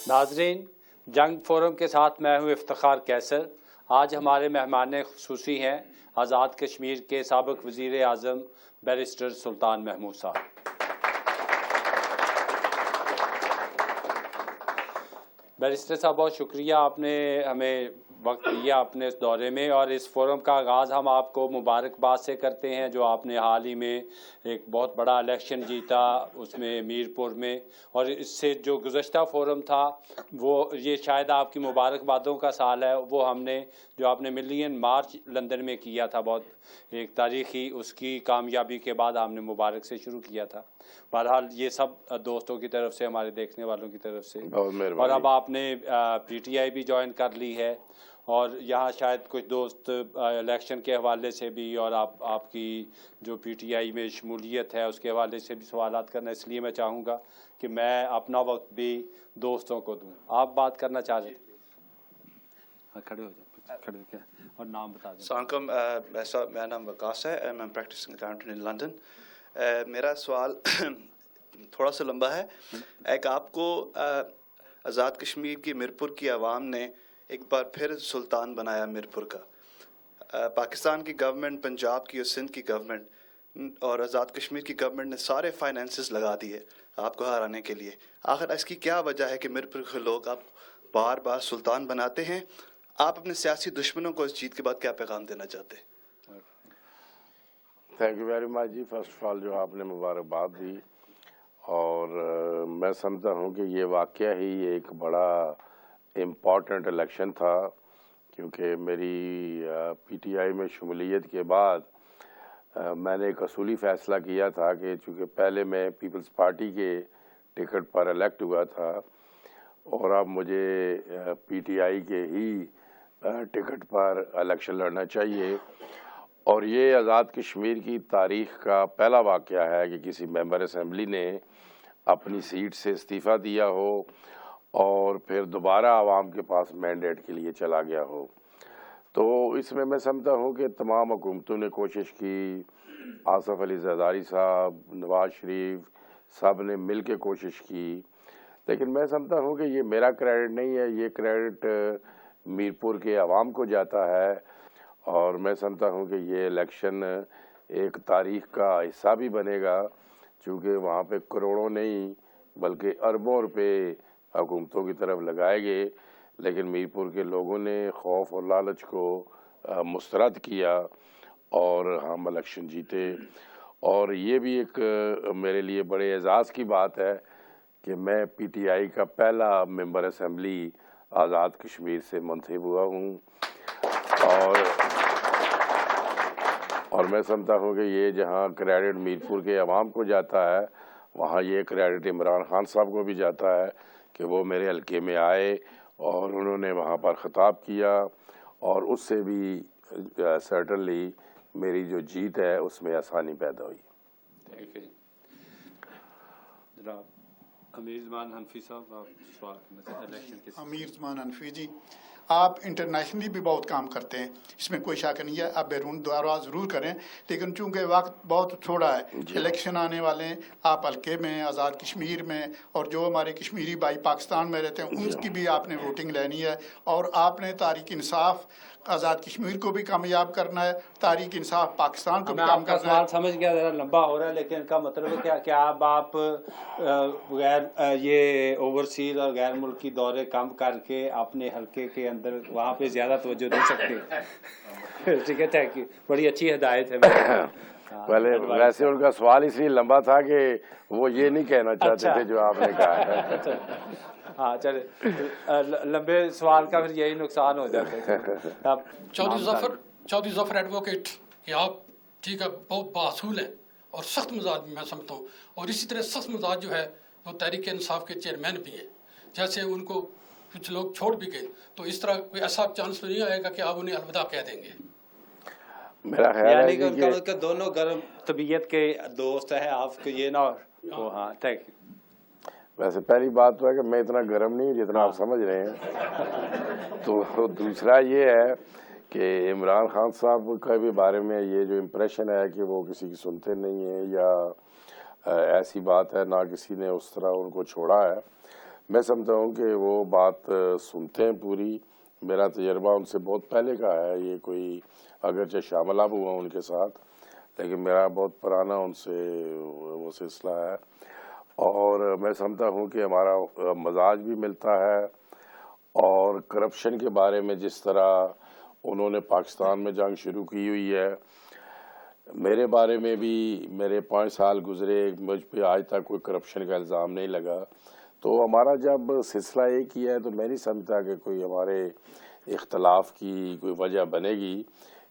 नाज़रीन, जंग फोरम के साथ मैं हूँ इफ्तिखार कैसर। आज हमारे मेहमान खुसूसी हैं आज़ाद कश्मीर के साबिक़ वज़ीर आज़म बैरिस्टर सुल्तान महमूद साहब। बैरिस्टर साहब, बहुत शुक्रिया, आपने हमें वक्त दिया अपने इस दौरे में, और इस फोरम का आगाज़ हम आपको मुबारकबाद से करते हैं जो आपने हाल ही में एक बहुत बड़ा इलेक्शन जीता, उसमें मीरपुर में, और इससे जो गुज़श्ता फोरम था वो ये शायद आपकी मुबारकबादों का साल है। वो हमने जो आपने मिलियन मार्च लंदन में किया था, बहुत एक तारीख़ी, उसकी कामयाबी के बाद हमने मुबारक से शुरू किया था। बहरहाल ये सब दोस्तों की तरफ से, हमारे देखने वालों की तरफ से, और अब आपने PTI भी ज्वाइन कर ली है, और यहाँ शायद कुछ दोस्त इलेक्शन के हवाले से भी और आपकी जो PTI में शमूलियत है उसके हवाले से भी सवालात करना, इसलिए मैं चाहूँगा कि मैं अपना वक्त भी दोस्तों को दूँ। आप बात करना चाह रहे थे? खड़े हो जाए, खड़े हो क्या, और नाम बता दें। अस्सलाम वालेकुम, मेरा नाम वकास है, मैं प्रैक्टिसिंग अकाउंटेंट इन लंदन। मेरा सवाल थोड़ा सा लंबा है। एक, आपको आज़ाद कश्मीर की मीरपुर की आवाम ने एक बार फिर सुल्तान बनाया मीरपुर का। पाकिस्तान की गवर्नमेंट, पंजाब की और सिंध की गवर्नमेंट और आज़ाद कश्मीर की गवर्नमेंट ने सारे फाइनेंसेस लगा दिए आपको हराने के लिए। आखिर इसकी क्या वजह है कि मीरपुर के लोग आप बार बार सुल्तान बनाते हैं? आप अपने सियासी दुश्मनों को इस जीत के बाद क्या पैगाम देना चाहते हैं? Thank you very much ji. First of all जो आपने मुबारकबाद दी, और मैं समझता हूँ कि ये वाक़या ही एक बड़ा इम्पॉर्टेंट इलेक्शन था, क्योंकि मेरी PTI में शमूलियत के बाद मैंने एक असूली फ़ैसला किया था कि चूँकि पहले मैं पीपल्स पार्टी के टिकट पर इलेक्ट हुआ था और अब मुझे PTI के ही टिकट पर इलेक्शन लड़ना चाहिए, और ये आज़ाद कश्मीर की तारीख़ का पहला वाक़या है कि किसी मेंबर असेंबली ने अपनी सीट से इस्तीफ़ा दिया हो और फिर दोबारा आवाम के पास मैंडेट के लिए चला गया हो। तो इसमें मैं समझता हूँ कि तमाम हुकूमतों ने कोशिश की, आसफ अली ज़रदारी साहब, नवाज शरीफ सब ने मिल के कोशिश की, लेकिन मैं समझता हूँ कि ये मेरा क्रेडिट नहीं है, ये क्रेडिट मीरपुर के आवाम को जाता है। और मैं समझता हूँ कि ये इलेक्शन एक तारीख़ का हिस्सा भी बनेगा, चूँकि वहाँ पे करोड़ों नहीं बल्कि अरबों रुपए हुकूमतों की तरफ लगाए गए, लेकिन मीरपुर के लोगों ने खौफ और लालच को मुस्तरद किया और हम इलेक्शन जीते। और ये भी एक मेरे लिए बड़े एजाज़ की बात है कि मैं PTI का पहला मेंबर असेंबली आज़ाद कश्मीर से मुंतखब हुआ हूँ, और मैं समझता हूँ कि ये जहाँ क्रेडिट मीरपुर के अवाम को जाता है, वहाँ ये क्रेडिट इमरान खान साहब को भी जाता है कि वो मेरे हल्के में आए और उन्होंने वहाँ पर ख़िताब किया, और उससे भी सर्टनली मेरी जो जीत है उसमें आसानी पैदा हुई। थैंक यू जनाब। अमीर ज़मान हनफी साहब, आप सवाल करना इलेक्शन के। अमीर ज़मान हनफी जी, आप इंटरनेशनली भी बहुत काम करते हैं, इसमें कोई शक नहीं है, आप बैरून दौरा ज़रूर करें, लेकिन चूंकि वक्त बहुत थोड़ा है, इलेक्शन आने वाले हैं, आप हल्के में, आज़ाद कश्मीर में, और जो हमारे कश्मीरी भाई पाकिस्तान में रहते हैं उनकी भी आपने वोटिंग लेनी है, और आपने तहरीक इंसाफ आज़ाद कश्मीर को भी कामयाब करना है, तहरीक इंसाफ पाकिस्तान को भी काम करना है। सवाल समझ गया, ज़रा लंबा हो रहा है, लेकिन इनका मतलब है क्या आप गैर ये ओवरसीज और गैर मुल्की दौरे कम करके अपने हल्के के अंदर वहाँ पे ज़्यादा तवज्जो दे सकते? ठीक है, थैंक यू, बड़ी अच्छी हिदायत है। पहले वैसे उनका सवाल इसलिए लंबा था कि वो ये नहीं कहना चाहते थे जो आपने कहा है। हाँ चले, लंबे सवाल का फिर यही नुकसान हो जाता है। चौधरी ज़फ़र एडवोकेट कि आप ठीक है बहुत बासूल हैं और सख्त मिजाज मैं समझता हूँ, और इसी तरह सख्त मिजाज जो है वो तहरीक इंसाफ के चेयरमैन भी हैं। जैसे उनको कुछ लोग छोड़ भी गए, तो इस तरह कोई ऐसा चांस तो नहीं आएगा कि आप उन्हें अलविदा कह देंगे? मेरा ख्याल है कि उनका दोनों गर्म तबीयत के दोस्त हैं, आपको ये ना हो। हाँ, थैंक यू। वैसे पहली बात तो है कि मैं इतना गर्म नहीं जितना आप समझ रहे हैं। तो दूसरा ये है कि इमरान खान साहब के भी बारे में ये जो इम्प्रेशन है कि वो किसी की सुनते नहीं है या ऐसी बात है, ना किसी ने उस तरह उनको छोड़ा है। मैं समझता हूँ कि वो बात सुनते हैं पूरी। मेरा तजर्बा उनसे बहुत पहले का है, ये कोई अगरचे शामिल अब हुआ उनके साथ, लेकिन मेरा बहुत पुराना उनसे वो सिलसिला है। और मैं समझता हूँ कि हमारा मजाज भी मिलता है, और करप्शन के बारे में जिस तरह उन्होंने पाकिस्तान में जंग शुरू की हुई है, मेरे बारे में भी मेरे 5 साल गुजरे, मुझ पे आज तक कोई करप्शन का इल्ज़ाम नहीं लगा। तो हमारा जब सिलसिला एक ही है तो मैं नहीं समझता कि कोई हमारे इख्तलाफ की कोई वजह बनेगी।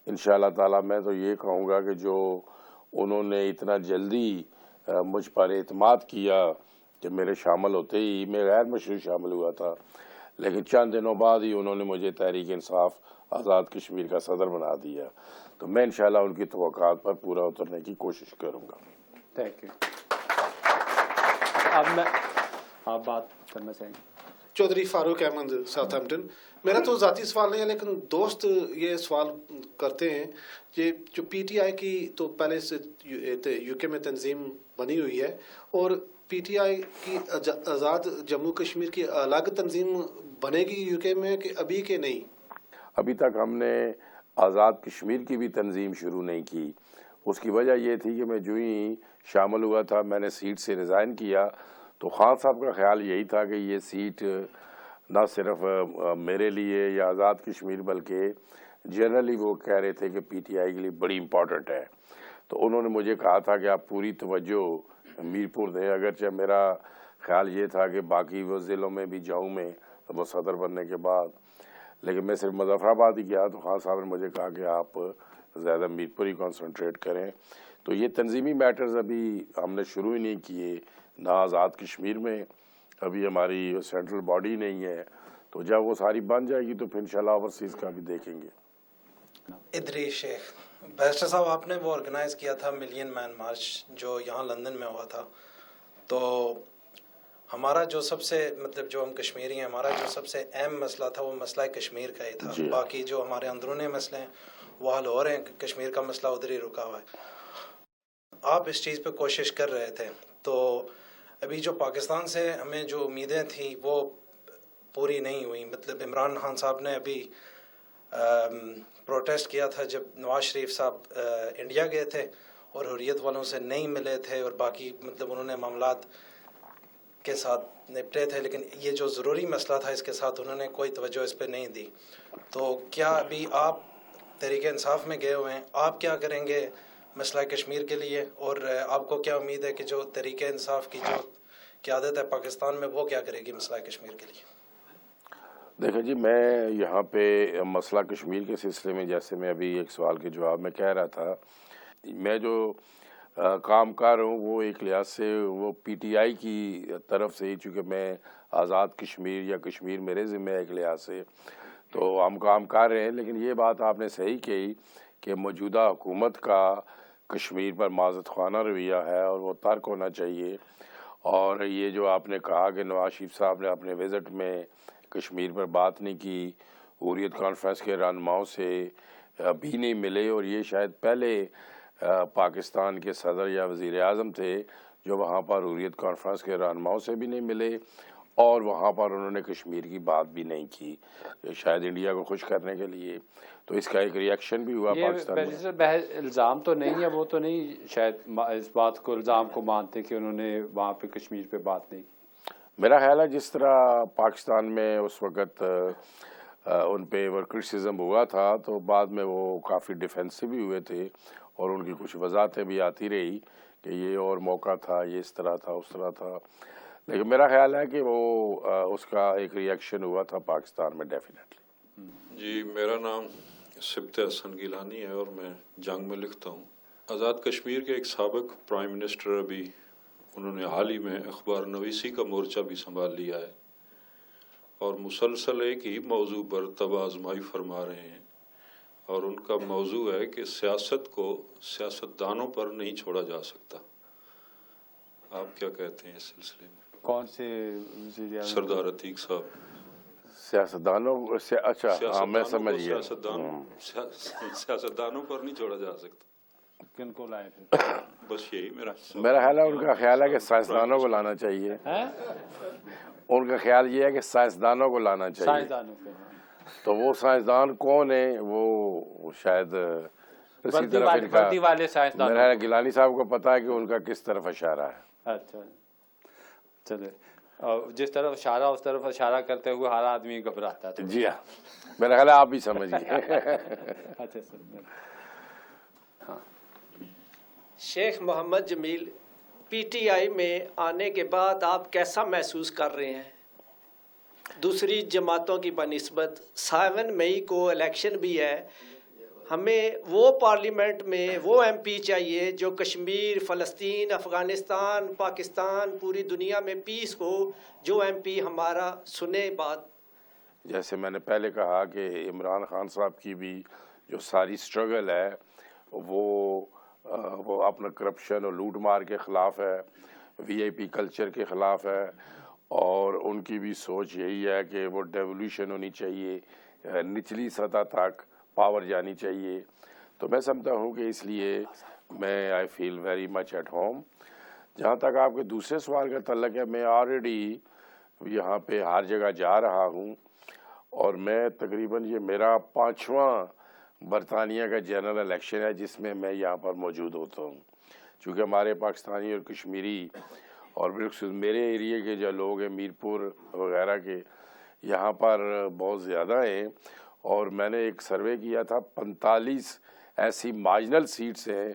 इंशाअल्लाह ताला मैं तो ये कहूँगा कि जो उन्होंने इतना जल्दी मुझ पर एतमाद किया कि मेरे शामिल होते ही, मैं गैर मशरूत शामिल हुआ था, लेकिन चंद दिनों बाद ही उन्होंने मुझे तहरीक इंसाफ आज़ाद कश्मीर का सदर बना दिया। तो मैं इंशाअल्लाह उनकी तवक्कात पर पूरा उतरने की कोशिश करूँगा। Thank you. अब मैं आप बात करना चाहेंगे? चौधरी फारूक अहमद, साउथहैम्पटन। मेरा तो ज़ाती सवाल नहीं है, लेकिन दोस्त ये सवाल करते हैं कि जो पीटीआई की तो पहले से यूके में तंजीम बनी हुई है, और पीटीआई की आज़ाद जम्मू कश्मीर की अलग तंजीम बनेगी यूके में कि अभी के नहीं? अभी तक हमने आज़ाद कश्मीर की भी तंजीम शुरू नहीं की। उसकी वजह ये थी कि मैं जो ही शामिल हुआ था, मैंने सीट से रिज़ाइन किया, तो खान साहब का ख्याल यही था कि ये सीट ना सिर्फ मेरे लिए या आज़ाद कश्मीर बल्कि जनरली वो कह रहे थे कि पीटीआई के लिए बड़ी इम्पॉर्टेंट है। तो उन्होंने मुझे कहा था कि आप पूरी तवज्जो मीरपुर दें। अगरचे मेरा ख्याल ये था कि बाकी वो ज़िलों में भी जाऊँ मैं वो सदर बनने के बाद, लेकिन मैं सिर्फ मुजफ्फराबाद ही गया तो खान साहब ने मुझे कहा कि आप ज़्यादा मीरपुर ही कॉन्सनट्रेट करें। तो ये तंजीमी मैटर्स अभी हमने शुरू ही नहीं किए, ना आज़ाद कश्मीर में अभी हमारी सेंट्रल बॉडी नहीं है। तो जब वो सारी बन जाएगी तो फिर इंशाल्लाह ओवरसीज़ का भी देखेंगे। इदरीस शेख, बैरिस्टर साहब, आपने वो ऑर्गेनाइज़ किया था मिलियन मैन मार्च जो यहाँ लंदन में हुआ था, तो हमारा जो सबसे मतलब जो हम कश्मीरी हैं, हमारा जो सबसे अहम मसला था वो मसला कश्मीर का ही था। बाकी जो हमारे अंदरूनी मसले हैं वो हल हो रहे हैं, कश्मीर का मसला उधर ही रुका हुआ है। आप इस चीज़ पे कोशिश कर रहे थे, तो अभी जो पाकिस्तान से हमें जो उम्मीदें थी वो पूरी नहीं हुई। मतलब इमरान खान साहब ने अभी प्रोटेस्ट किया था जब नवाज शरीफ साहब इंडिया गए थे और हुर्रियत वालों से नहीं मिले थे, और बाकी मतलब उन्होंने मामलात के साथ निपटे थे, लेकिन ये जो ज़रूरी मसला था इसके साथ उन्होंने कोई तवज्जो इस पर नहीं दी। तो क्या अभी आप तहरीक इंसाफ में गए हुए हैं, आप क्या करेंगे मसला कश्मीर के लिए, और आपको क्या उम्मीद है कि जो तहरीक इंसाफ की जो क़यादत है पाकिस्तान में वो क्या करेगी मसला कश्मीर के लिए? देखिए जी, मैं यहाँ पे मसला कश्मीर के सिलसिले में, जैसे मैं अभी एक सवाल के जवाब में कह रहा था, मैं जो काम कर रहा हूँ वो एक लिहाज से वो पीटीआई की तरफ से ही, चूँकि मैं आज़ाद कश्मीर या कश्मीर मेरे ज़िम्मे है एक लिहाज से, तो हम काम कर रहे हैं। लेकिन ये बात आपने सही कही कि मौजूदा हुकूमत का कश्मीर पर माज़त ख़ाना रवैया है और वो तर्क होना चाहिए। और ये जो आपने कहा कि नवाज शरीफ साहब ने अपने विज़िट में कश्मीर पर बात नहीं की, हुर्रियत कॉन्फ्रेंस के रहनुमाओं से भी नहीं मिले, और ये शायद पहले पाकिस्तान के सदर या वज़ीर आज़म थे जो वहाँ पर हुर्रियत कॉन्फ्रेंस के रहनुमाओं से भी नहीं मिले, और वहाँ पर उन्होंने कश्मीर की बात भी नहीं की, शायद इंडिया को खुश करने के लिए। तो इसका एक रिएक्शन भी हुआ पाकिस्तान में। इल्ज़ाम तो नहीं है, वो तो नहीं शायद इस बात को इल्ज़ाम को मानते कि उन्होंने वहाँ पे कश्मीर पे बात नहीं की। मेरा ख्याल है जिस तरह पाकिस्तान में उस वक़्त उन पे क्रिटिसिज्म हुआ था, तो बाद में वो काफ़ी डिफेंसिव भी हुए थे और उनकी कुछ वजाहतें भी आती रही कि ये और मौका था, ये इस तरह था, उस तरह था। लेकिन मेरा ख्याल है कि वो उसका एक रिएक्शन हुआ था पाकिस्तान में डेफिनेटली। जी, मेरा नाम सिब्त हसन गिलानी है और मैं जंग में लिखता हूँ। आज़ाद कश्मीर के एक साबिक प्राइम मिनिस्टर अभी उन्होंने हाल ही में अखबार नवीसी का मोर्चा भी संभाल लिया है और मुसलसल एक ही मौजू पर तब आजमाई फरमा रहे हैं, और उनका मौजू है कि सियासत को सियासतदानों पर नहीं छोड़ा जा सकता। आप क्या कहते हैं इस सिलसिले में? कौन से सरदार अतीक साहब? सियासतदानों से? अच्छा, हाँ, मैं समझ गया। सियासतदानों पर नहीं छोड़ा जा सकता। किनको लाए थे? बस यही मेरा ख्याल है, उनका ख्याल है कि सियासतदानों को लाना चाहिए। उनका ख्याल ये है कि साइंसदानों को लाना चाहिए। साइंसदानों को, हाँ। तो वो साइंसदान कौन है, वो शायद इसी तरफ इनका वर्दी वाले साइंसदान। मेरा गिलानी साहब को पता है कि उनका किस तरफ इशारा है। अच्छा, चलिए, और जिस तरफ इशारा उस तरफ इशारा करते हुए हर आदमी घबराता है। जी हाँ, मेरा ख्याल है आप भी समझिए। अच्छा सर, हाँ। शेख मोहम्मद जमील, पीटीआई में आने के बाद आप कैसा महसूस कर रहे हैं? दूसरी जमातों की बनिस्बत 7 मई को इलेक्शन भी है, हमें वो पार्लियामेंट में वो एमपी चाहिए जो कश्मीर, फ़लस्तीन, अफ़गानिस्तान, पाकिस्तान, पूरी दुनिया में पीस हो, जो एमपी हमारा सुने बात। जैसे मैंने पहले कहा कि इमरान खान साहब की भी जो सारी स्ट्रगल है वो अपना करप्शन और लूट मार के ख़िलाफ़ है, वीआईपी कल्चर के ख़िलाफ़ है, और उनकी भी सोच यही है कि वो डेवोल्यूशन होनी चाहिए, निचली सतह तक पावर जानी चाहिए। तो मैं समझता हूँ कि इसलिए मैं I feel very much at home. जहाँ तक आपके दूसरे सवाल का तल्लक है, मैं ऑलरेडी यहाँ पे हर जगह जा रहा हूँ, और मैं तकरीबन ये मेरा 5वां बरतानिया का जनरल इलेक्शन है जिसमें मैं यहाँ पर मौजूद होता हूँ। चूँकि हमारे पाकिस्तानी और कश्मीरी और बिल्कुल मेरे एरिया के जो लोग हैं मीरपुर वगैरह के यहाँ पर बहुत ज़्यादा हैं, और मैंने एक सर्वे किया था 45 ऐसी मार्जिनल सीट्स हैं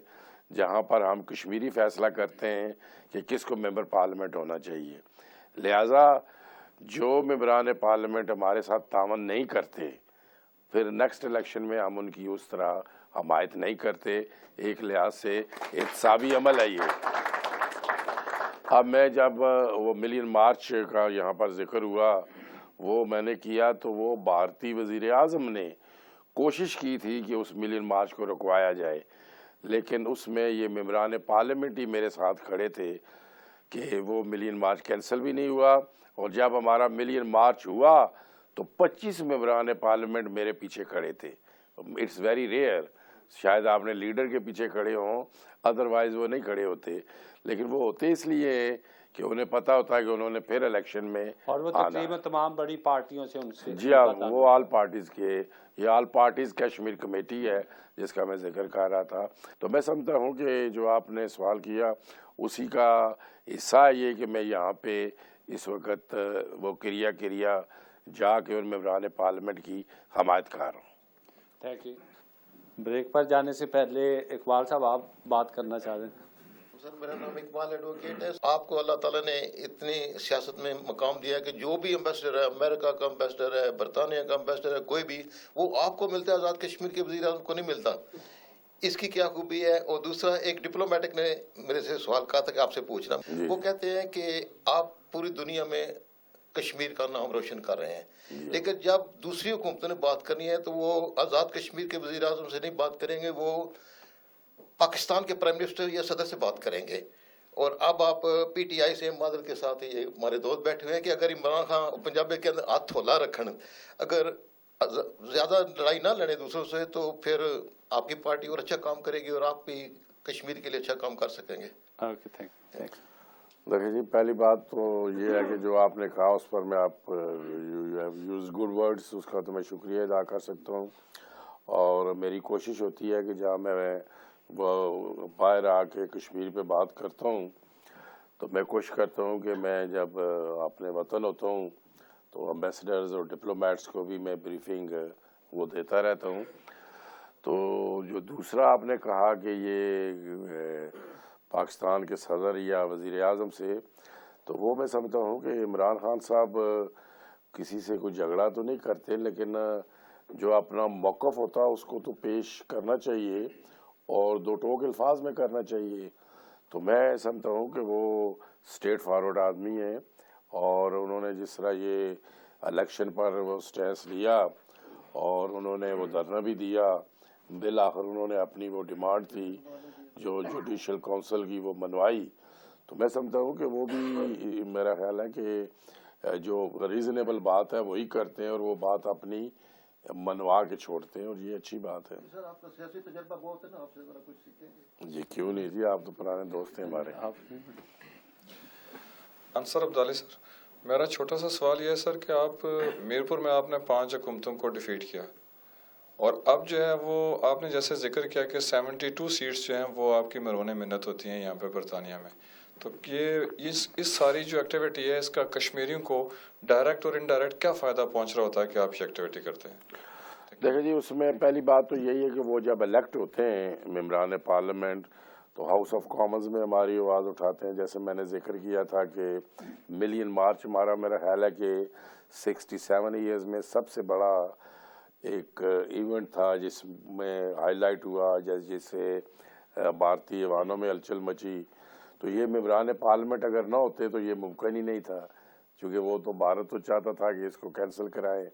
जहाँ पर हम कश्मीरी फ़ैसला करते हैं कि किसको मेंबर पार्लियामेंट होना चाहिए। लिहाजा जो मेंबरान पार्लियामेंट हमारे साथ तावन नहीं करते, फिर नेक्स्ट इलेक्शन में हम उनकी उस तरह हमायत नहीं करते। एक लिहाज से एहतसाबी अमल है ये। अब मैं जब वो मिलियन मार्च का यहाँ पर जिक्र हुआ वो मैंने किया, तो वो भारतीय वज़ीर आज़म ने कोशिश की थी कि उस मिलियन मार्च को रुकवाया जाए, लेकिन उसमें ये मेंबरान पार्लियामेंट ही मेरे साथ खड़े थे कि वो मिलियन मार्च कैंसिल भी नहीं हुआ। और जब हमारा मिलियन मार्च हुआ तो 25 मेंबरान पार्लियामेंट मेरे पीछे खड़े थे। इट्स वेरी रेयर, शायद आपने लीडर के पीछे खड़े हों, अदरवाइज वो नहीं खड़े होते, लेकिन वो होते इसलिए कि उन्हें पता होता है कि उन्होंने फिर इलेक्शन में और वो तकरीबन तमाम बड़ी पार्टियों से उनसे। जी हाँ, वो ऑल पार्टीज़ के, ये ऑल पार्टीज़ कश्मीर कमेटी है जिसका मैं जिक्र कर रहा था। तो मैं समझता हूँ कि जो आपने सवाल किया उसी का हिस्सा ये कि मैं यहाँ पे इस वक्त वो क्रिया जाके उन मेंबरान पार्लियामेंट की हमायत कर रहा हूँ। Thank you. ब्रेक पर जाने से पहले इकबाल साहब आप बात करना चाह रहे हैं? सर, मेरा नाम इकबाल एडवोकेट है। आपको अल्लाह ताला ने इतनी सियासत में मकाम दिया है कि जो भी एम्बेसडर है, अमेरिका का एम्बेसडर है, बरतानिया का एम्बेसडर है, कोई भी, वो आपको मिलता है, आज़ाद कश्मीर के वज़ीर आज़म को नहीं मिलता। इसकी क्या खूबी है? और दूसरा, एक डिप्लोमेटिक ने मेरे से सवाल कहा था कि आपसे पूछना, वो कहते हैं कि आप पूरी दुनिया में कश्मीर का नाम रोशन कर रहे हैं, लेकिन जब दूसरी हुकूमतों ने बात करनी है तो वो आज़ाद कश्मीर के वज़ीर आज़म से नहीं बात करेंगे, वो पाकिस्तान के प्राइम मिनिस्टर या सदर से बात करेंगे। और अब आप पीटीआई से मादल के साथ ये हमारे दोस्त बैठे हुए हैं कि अगर इमरान खान पंजाबी के अंदर हाथ थोला रखन, अगर ज़्यादा लड़ाई ना लड़े दूसरों से, तो फिर आपकी पार्टी और अच्छा काम करेगी और आप भी कश्मीर के लिए अच्छा काम कर सकेंगे। Okay, thank you. देखिए जी, पहली बात तो ये है कि जो आपने कहा उस पर मैं आप यूज़ गुड वर्ड्स, उसका तो मैं शुक्रिया अदा कर सकता हूँ। और मेरी कोशिश होती है कि जहाँ मैं बाहर आके कश्मीर पे बात करता हूँ तो मैं कोशिश करता हूँ कि मैं जब अपने वतन होता हूँ तो एम्बेसडर्स और डिप्लोमेट्स को भी मैं ब्रीफिंग वो देता रहता हूँ। तो जो दूसरा आपने कहा कि ये पाकिस्तान के सदर या वज़ीर आज़म से, तो वो मैं समझता हूँ कि इमरान खान साहब किसी से कोई झगड़ा तो नहीं करते, लेकिन जो अपना मौक़िफ़ होता है उसको तो पेश करना चाहिए और दो टोक अल्फाज में करना चाहिए। तो मैं समझता हूँ कि वो स्ट्रेट फॉरवर्ड आदमी हैं, और उन्होंने जिस तरह ये इलेक्शन पर वो स्टैंस लिया और उन्होंने वो धरना भी दिया, बिल आखिर उन्होंने अपनी वो डिमांड थी जो जुडिशल काउंसिल की वो मनवाई। तो मैं समझता हूँ कि वो भी, मेरा ख्याल है कि जो रीज़नेबल बात है वही करते हैं और वो बात अपनी मनवा के छोड़ते हैं, और ये अच्छी बात है। सर, आपका सियासी तजुर्बा बहुत है ना, आपसे ज़रा कुछ सीखेंगे। जी क्यों नहीं जी, आप तो पुराने दोस्त हैं हमारे। अंसर अब्दाली सर, میرا چھوٹا سا سوال یہ ہے سر کہ آپ میرپور میں آپ نے 5 حکومتوں کو ڈیفیٹ کیا اور اب جو ہے وہ آپ نے جیسے ذکر کیا کہ 72 سیٹس جو ہیں وہ آپ کی مرہون منت ہوتی ہیں یہاں پہ برطانیہ میں، تو یہ اس ساری جو ایکٹیویٹی ہے اس کا کشمیریوں کو ڈائریکٹ اور انڈائریکٹ کیا فائدہ پہنچ رہا ہوتا ہے کہ آپ یہ ایکٹیویٹی کرتے ہیں؟ دیکھیں جی، اس میں پہلی بات تو یہی ہے کہ وہ جب الیکٹ ہوتے ہیں ممبران پارلیمنٹ تو ہاؤس آف کامنز میں ہماری آواز اٹھاتے ہیں. جیسے میں نے ذکر کیا تھا کہ ملین مارچ ہمارا میرا خیال ہے کہ 67 ایئرز میں سب سے بڑا ایک ایونٹ تھا جس میں ہائی لائٹ ہوا جیسے بھارتی ایوانوں میں ہلچل مچی. تو یہ ممبران پارلیمنٹ اگر نہ ہوتے تو یہ ممکن ہی نہیں تھا، کیونکہ وہ تو بھارت تو چاہتا تھا کہ اس کو کینسل کرائے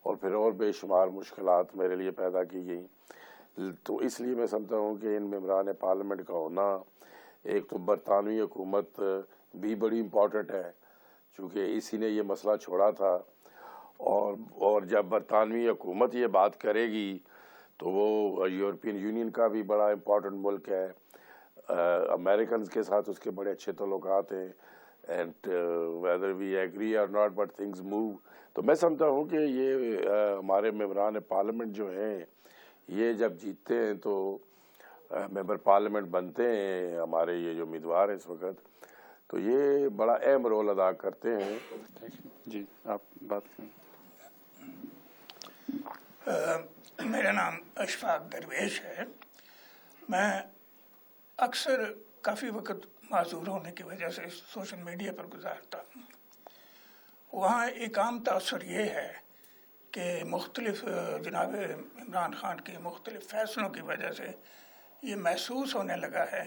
اور پھر اور بے شمار مشکلات میرے لیے پیدا کی گئیں. تو اس لیے میں سمجھتا ہوں کہ ان ممبران پارلیمنٹ کا ہونا، ایک تو برطانوی حکومت بھی بڑی امپورٹنٹ ہے چونکہ اسی نے یہ مسئلہ چھوڑا تھا، اور جب برطانوی حکومت یہ بات کرے گی تو وہ یورپین یونین کا بھی بڑا امپورٹنٹ ملک ہے، امریکنز کے ساتھ اس کے بڑے اچھے تعلقات ہیں، اینڈ ویدر وی ایگری اور ناٹ بٹ تھنگز موو. تو میں سمجھتا ہوں کہ یہ ہمارے ممبران پارلیمنٹ جو ہیں یہ جب جیتتے ہیں تو ممبر پارلیمنٹ بنتے ہیں ہمارے یہ جو امیدوار ہیں اس وقت، تو یہ بڑا اہم رول ادا کرتے ہیں. جی آپ بات کریں. میرا نام اشفاق درویش ہے. میں اکثر کافی وقت معذور ہونے کی وجہ سے سوشل میڈیا پر گزارتا ہوں. وہاں ایک عام تاثر یہ ہے کہ مختلف جناب عمران خان کے مختلف فیصلوں کی وجہ سے یہ محسوس ہونے لگا ہے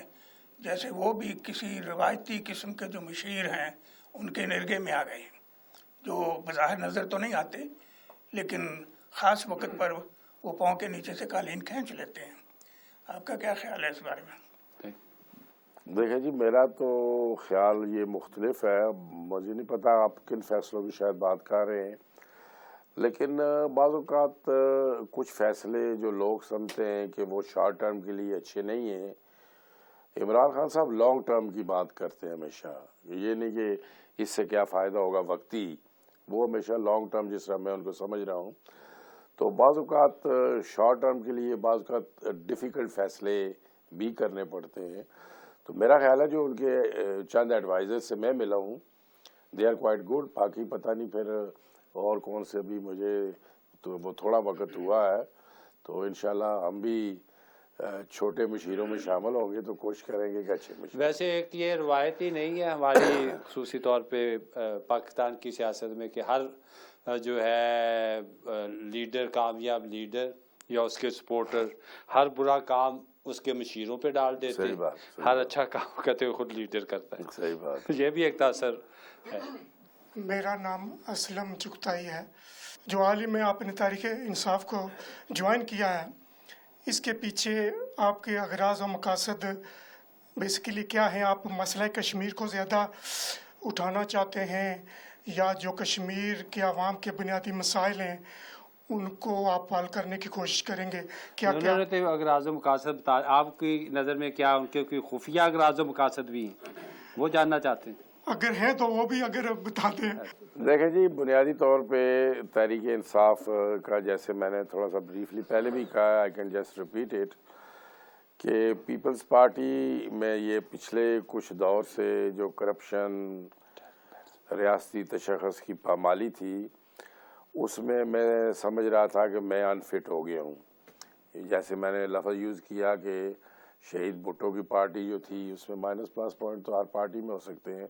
جیسے وہ بھی کسی روایتی قسم کے جو مشیر ہیں ان کے نرگے میں آ گئے، جو بظاہر نظر تو نہیں آتے لیکن خاص وقت پر وہ پاؤں کے نیچے سے قالین کھینچ لیتے ہیں. آپ کا کیا خیال ہے اس بارے میں؟ دیکھیں جی، میرا تو خیال یہ مختلف ہے. مجھے نہیں پتا آپ کن فیصلوں کی شاید بات کر رہے ہیں، لیکن بعض اوقات کچھ فیصلے جو لوگ سمجھتے ہیں کہ وہ شارٹ ٹرم کے لیے اچھے نہیں ہیں. عمران خان صاحب لانگ ٹرم کی بات کرتے ہیں ہمیشہ، یہ نہیں کہ اس سے کیا فائدہ ہوگا وقتی، وہ ہمیشہ لانگ ٹرم جس طرح میں ان کو سمجھ رہا ہوں. تو بعض اوقات شارٹ ٹرم کے لیے بعض اوقات ڈیفیکلٹ فیصلے بھی کرنے پڑتے ہیں. تو میرا خیال ہے جو ان کے چند ایڈوائزر سے میں ملا ہوں دے آر کوائٹ گڈ. باقی پتہ نہیں پھر اور کون سے بھی، مجھے تو وہ تھوڑا وقت ہوا ہے، تو انشاءاللہ ہم بھی چھوٹے مشیروں میں شامل ہوں گے تو کوشش کریں گے کہ اچھے مشیر. ویسے ایک یہ روایت ہی نہیں ہے ہماری خصوصی طور پہ پاکستان کی سیاست میں کہ ہر جو ہے لیڈر، کامیاب لیڈر یا اس کے سپورٹر ہر برا کام اس کے مشیروں پہ ڈال دیتے ہیں، ہر اچھا کام کہتے ہوئے خود لیڈر کرتا ہے. صحیح بات. یہ بھی ایک تاثر ہے. میرا نام اسلم چغتائی ہے. جو حال ہی میں آپ نے تحریک انصاف کو جوائن کیا ہے، اس کے پیچھے آپ کے اغراض و مقاصد بیسیکلی کیا ہیں؟ آپ مسئلہ کشمیر کو زیادہ اٹھانا چاہتے ہیں یا جو کشمیر کے عوام کے بنیادی مسائل ہیں ان کو آپ حل کرنے کی کوشش کریں گے؟ کیا اغراض و مقاصد آپ کی نظر میں کیا ان کے کوئی خفیہ اغراض و مقاصد بھی ہیں، وہ جاننا چاہتے ہیں؟ اگر ہیں تو وہ بھی اگر بتا دیں. دیکھیں جی، بنیادی طور پہ تحریک انصاف کا جیسے میں نے تھوڑا سا بریفلی پہلے بھی کہا، I can just repeat it, کہ پیپلز پارٹی میں یہ پچھلے کچھ دور سے جو کرپشن، ریاستی تشخص کی پامالی تھی، اس میں سمجھ رہا تھا کہ میں انفٹ ہو گیا ہوں. جیسے میں نے لفظ یوز کیا کہ شہید بھٹو کی پارٹی جو تھی اس میں مائنس پلس پوائنٹ تو ہر پارٹی میں ہو سکتے ہیں،